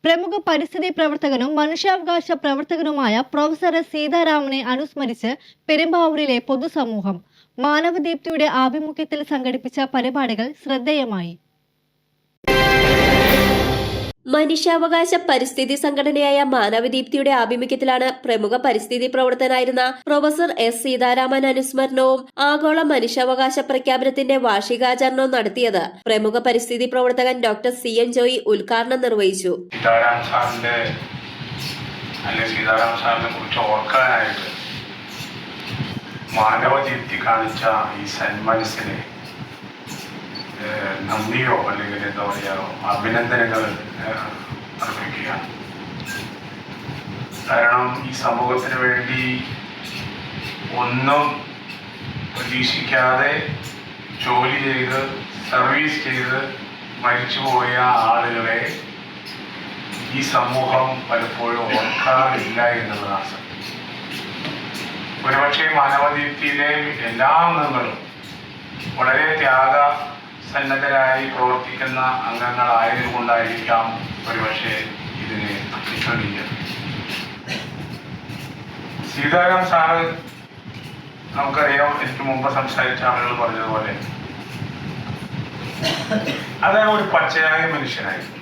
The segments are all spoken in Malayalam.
പ്രമുഖ പരിസ്ഥിതി പ്രവർത്തകനും മനുഷ്യാവകാശ പ്രവർത്തകനുമായ പ്രൊഫസർ എസ് സീതാരാമനെ അനുസ്മരിച്ച് പെരുമ്പാവൂരിലെ പൊതുസമൂഹം മാനവദീപ്തിയുടെ ആഭിമുഖ്യത്തിൽ സംഘടിപ്പിച്ച പരിപാടികൾ ശ്രദ്ധേയമായി. മനുഷ്യാവകാശ പരിസ്ഥിതി സംഘടനയായ മാനവദീപ്തിയുടെ ആഭിമുഖ്യത്തിലാണ് പ്രമുഖ പരിസ്ഥിതി പ്രവർത്തകനായിരുന്ന പ്രൊഫസർ എസ് സീതാരാമൻ അനുസ്മരണവും ആഗോള മനുഷ്യാവകാശ പ്രഖ്യാപനത്തിന്റെ വാർഷികാചരണവും നടത്തിയത്. പ്രമുഖ പരിസ്ഥിതി പ്രവർത്തകൻ ഡോക്ടർ CN ജോയി ഉദ്ഘാടനം നിർവഹിച്ചു. സീതാരാം സാറിനെ കുറിച്ച് ഓർക്കാനായിട്ട് മാനവദീപ്തി കാണിച്ച ഈ സന്മനസ്സിനെ നന്ദിയോ അല്ലെങ്കിൽ എന്താ പറയുക അഭിനന്ദനങ്ങൾ അർപ്പിക്കുക. കാരണം ഈ സമൂഹത്തിന് വേണ്ടി ഒന്നും പ്രതീക്ഷിക്കാതെ ജോലി ചെയ്ത് സർവീസ് ചെയ്ത് മരിച്ചുപോയ ആളുകളെ ഈ സമൂഹം പലപ്പോഴും ഓർക്കാറില്ല എന്നുള്ളതാണ് സത്യം. ഒരുപക്ഷെ മാനവദീപ്തിയിലെ എല്ലാ അംഗങ്ങളും വളരെ സന്നദ്ധരായി പ്രവർത്തിക്കുന്ന അംഗങ്ങളായതുകൊണ്ടായിരിക്കാം ഒരുപക്ഷെ ഇതിനെ അഭിനന്ദിക്കുന്നത്. സീതാരാം സാറ് നമുക്കറിയാം, എനിക്ക് മുമ്പ് സംസാരിച്ച ആളുകൾ പറഞ്ഞതുപോലെ അദ്ദേഹം ഒരു പച്ചയായ മനുഷ്യനായിരുന്നു.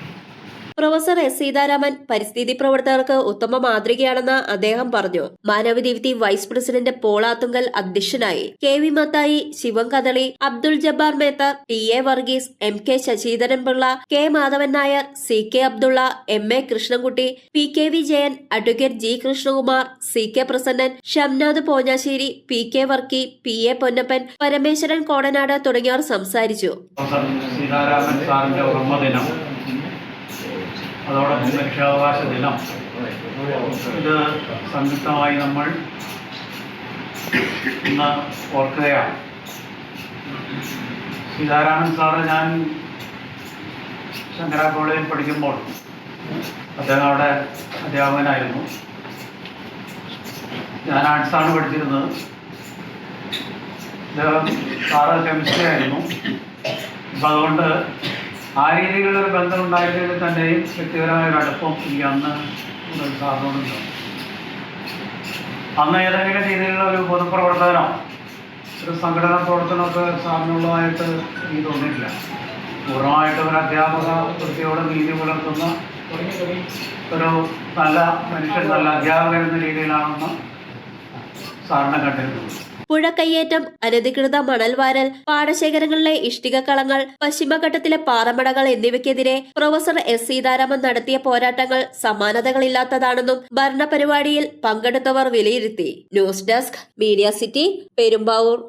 പ്രൊഫസർ എസ് സീതാരാമൻ പരിസ്ഥിതി പ്രവർത്തകർക്ക് ഉത്തമ മാതൃകയാണെന്ന് അദ്ദേഹം പറഞ്ഞു. മാനവദീപ്തി വൈസ് പ്രസിഡന്റ് പോൾ ആത്തുങ്കൽ അധ്യക്ഷനായി. KV Mathai, Shivam Kadali, Abdul Jabbar Methar, TA Varghese, MK Sasidharan Pillai, K Madhavan Nair, CK Abdulla, MA Krishnankutty, PKV Jayan, advocate G Krishnakumar, CK Prasannan, Shamnath Ponjassery, PK Varkey, PA Ponnappan, Parameswaran Kodanad തുടങ്ങിയവർ സംസാരിച്ചു. അതോടൊപ്പം മനുഷ്യാവകാശ ദിനം ഇത് സംയുക്തമായി നമ്മൾ ഇന്ന് ഓർക്കുകയാണ്. സീതാരാമൻ സാറ് ഞാൻ ശങ്കര കോളേജിൽ പഠിക്കുമ്പോൾ അദ്ദേഹം അവിടെ അധ്യാപകനായിരുന്നു. ഞാൻ ആർട്സാണ് പഠിച്ചിരുന്നത്. അദ്ദേഹം സാറ് കെമിസ്ട്രി ആയിരുന്നു. അപ്പം അതുകൊണ്ട് ആ രീതിയിലുള്ളൊരു ബന്ധം ഉണ്ടായിരുന്നെങ്കിൽ തന്നെയും വ്യക്തിപരമായ ഒരു അടുപ്പം എനിക്ക് അന്ന് സാറിനോടുണ്ട്. അന്ന് ഏതെങ്കിലും രീതിയിലുള്ള ഒരു പൊതുപ്രവർത്തനോ ഒരു സംഘടനാ പ്രവർത്തനമൊക്കെ സാറിനുള്ളതായിട്ട് എനിക്ക് തോന്നിയിട്ടില്ല. പൂർണ്ണമായിട്ട് ഒരു അധ്യാപക വൃത്തിയോട് നീതി പുലർത്തുന്ന ഒരു നല്ല മനുഷ്യൻ, നല്ല അധ്യാപകൻ എന്ന രീതിയിലാണെന്ന് സാറിനെ കണ്ടിരുന്നത്. പുഴക്കയ്യേറ്റം, അനധികൃത മണൽവാരൽ, പാടശേഖരങ്ങളിലെ ഇഷ്ടികക്കളങ്ങൾ, പശ്ചിമഘട്ടത്തിലെ പാറമടകൾ എന്നിവയ്ക്കെതിരെ പ്രൊഫസർ എസ് സീതാരാമൻ നടത്തിയ പോരാട്ടങ്ങൾ സമാനതകളില്ലാത്തതാണെന്നും ഭരണപരിപാടിയിൽ പങ്കെടുത്തവർ വിലയിരുത്തി. News desk, media city, Perumbavoor.